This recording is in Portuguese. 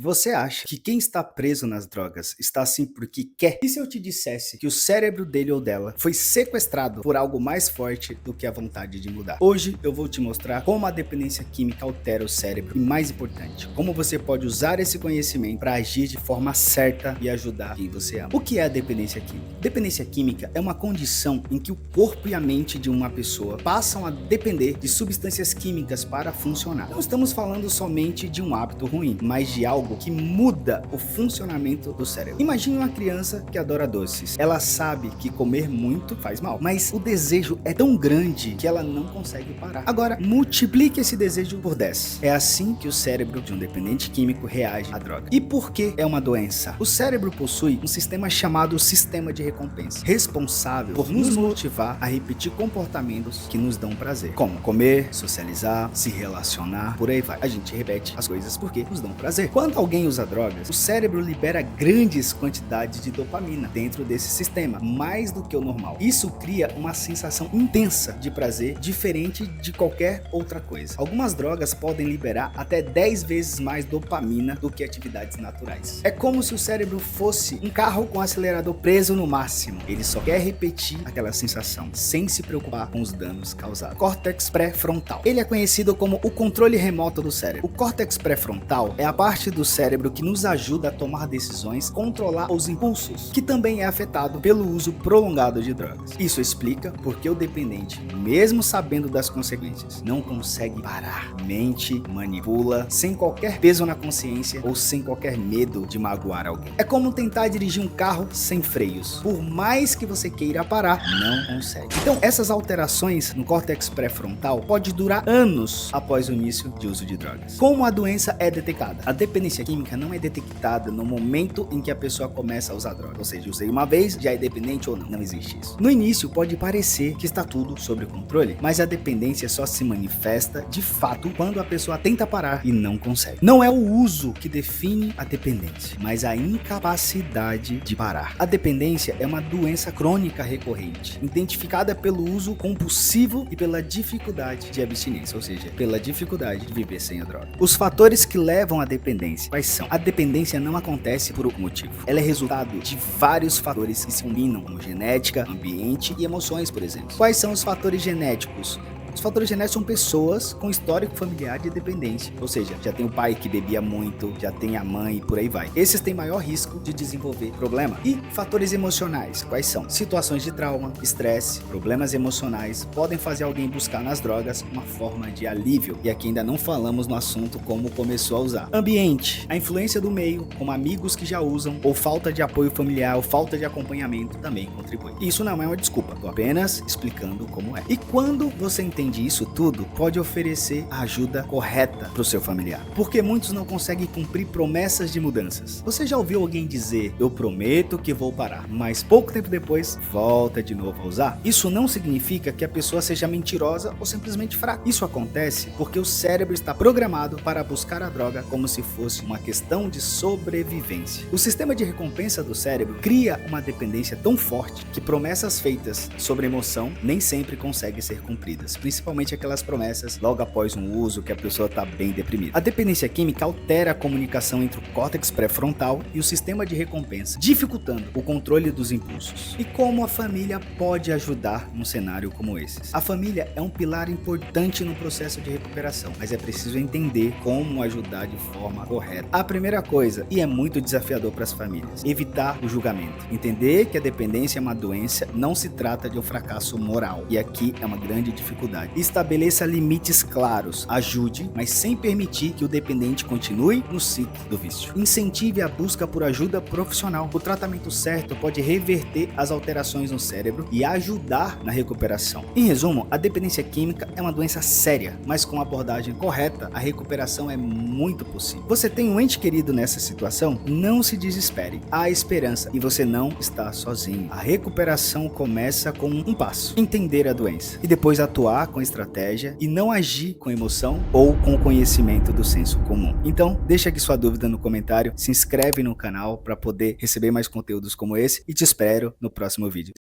Você acha que quem está preso nas drogas está assim porque quer? E se eu te dissesse que o cérebro dele ou dela foi sequestrado por algo mais forte do que a vontade de mudar? Hoje eu vou te mostrar como a dependência química altera o cérebro e, mais importante, como você pode usar esse conhecimento para agir de forma certa e ajudar quem você ama. O que é a dependência química? Dependência química é uma condição em que o corpo e a mente de uma pessoa passam a depender de substâncias químicas para funcionar. Não estamos falando somente de um hábito ruim, mas de algo que muda o funcionamento do cérebro. Imagine uma criança que adora doces. Ela sabe que comer muito faz mal, mas o desejo é tão grande que ela não consegue parar. Agora, multiplique esse desejo por 10. É assim que o cérebro de um dependente químico reage à droga. E por que é uma doença? O cérebro possui um sistema chamado sistema de recompensa, responsável por nos motivar a repetir comportamentos que nos dão prazer, como comer, socializar, se relacionar, por aí vai. A gente repete as coisas porque nos dão prazer. Quando alguém usa drogas, o cérebro libera grandes quantidades de dopamina dentro desse sistema, mais do que o normal. Isso cria uma sensação intensa de prazer, diferente de qualquer outra coisa. Algumas drogas podem liberar até 10 vezes mais dopamina do que atividades naturais. É como se o cérebro fosse um carro com o acelerador preso no máximo. Ele só quer repetir aquela sensação, sem se preocupar com os danos causados. Córtex pré-frontal. Ele é conhecido como o controle remoto do cérebro. O córtex pré-frontal é a parte do cérebro que nos ajuda a tomar decisões, controlar os impulsos, que também é afetado pelo uso prolongado de drogas. Isso explica porque o dependente, mesmo sabendo das consequências, não consegue parar. Mente, manipula, sem qualquer peso na consciência ou sem qualquer medo de magoar alguém. É como tentar dirigir um carro sem freios. Por mais que você queira parar, não consegue. Então, essas alterações no córtex pré-frontal pode durar anos após o início de uso de drogas. Como a doença é detectada? A dependência química não é detectada no momento em que a pessoa começa a usar droga. Ou seja, usei uma vez, já é dependente ou não. Não existe isso. No início pode parecer que está tudo sob controle, mas a dependência só se manifesta de fato quando a pessoa tenta parar e não consegue. Não é o uso que define a dependência, mas a incapacidade de parar. A dependência é uma doença crônica recorrente, identificada pelo uso compulsivo e pela dificuldade de abstinência, ou seja, pela dificuldade de viver sem a droga. Os fatores que levam à dependência, quais são? A dependência não acontece por um motivo. Ela é resultado de vários fatores que se combinam, como genética, ambiente e emoções, por exemplo. Quais são os fatores genéticos? Os fatores genéticos são pessoas com histórico familiar de dependência, ou seja, já tem o pai que bebia muito, já tem a mãe e por aí vai. Esses têm maior risco de desenvolver problema. E fatores emocionais, quais são? Situações de trauma, estresse, problemas emocionais podem fazer alguém buscar nas drogas uma forma de alívio. E aqui ainda não falamos no assunto como começou a usar. Ambiente, a influência do meio, como amigos que já usam, ou falta de apoio familiar, ou falta de acompanhamento também contribui. Isso não é uma desculpa, tô apenas explicando como é. E quando você entende isso tudo, pode oferecer a ajuda correta para o seu familiar. Porque muitos não conseguem cumprir promessas de mudanças. Você já ouviu alguém dizer, eu prometo que vou parar, mas pouco tempo depois, volta de novo a usar? Isso não significa que a pessoa seja mentirosa ou simplesmente fraca. Isso acontece porque o cérebro está programado para buscar a droga como se fosse uma questão de sobrevivência. O sistema de recompensa do cérebro cria uma dependência tão forte que promessas feitas sobre emoção nem sempre conseguem ser cumpridas, principalmente aquelas promessas logo após um uso que a pessoa está bem deprimida. A dependência química altera a comunicação entre o córtex pré-frontal e o sistema de recompensa, dificultando o controle dos impulsos. E como a família pode ajudar num cenário como esse? A família é um pilar importante no processo de recuperação, mas é preciso entender como ajudar de forma correta. A primeira coisa, e é muito desafiador para as famílias, evitar o julgamento. Entender que a dependência é uma doença, não se trata de um fracasso moral. E aqui é uma grande dificuldade. Estabeleça limites claros, ajude, mas sem permitir que o dependente continue no ciclo do vício. Incentive a busca por ajuda profissional. O tratamento certo pode reverter as alterações no cérebro e ajudar na recuperação. Em resumo, a dependência química é uma doença séria, mas com a abordagem correta, a recuperação é muito possível. Você tem um ente querido nessa situação? Não se desespere. Há esperança e você não está sozinho. A recuperação começa com um passo: entender a doença e depois atuar com estratégia e não agir com emoção ou com o conhecimento do senso comum. Então, deixa aqui sua dúvida no comentário, se inscreve no canal para poder receber mais conteúdos como esse e te espero no próximo vídeo.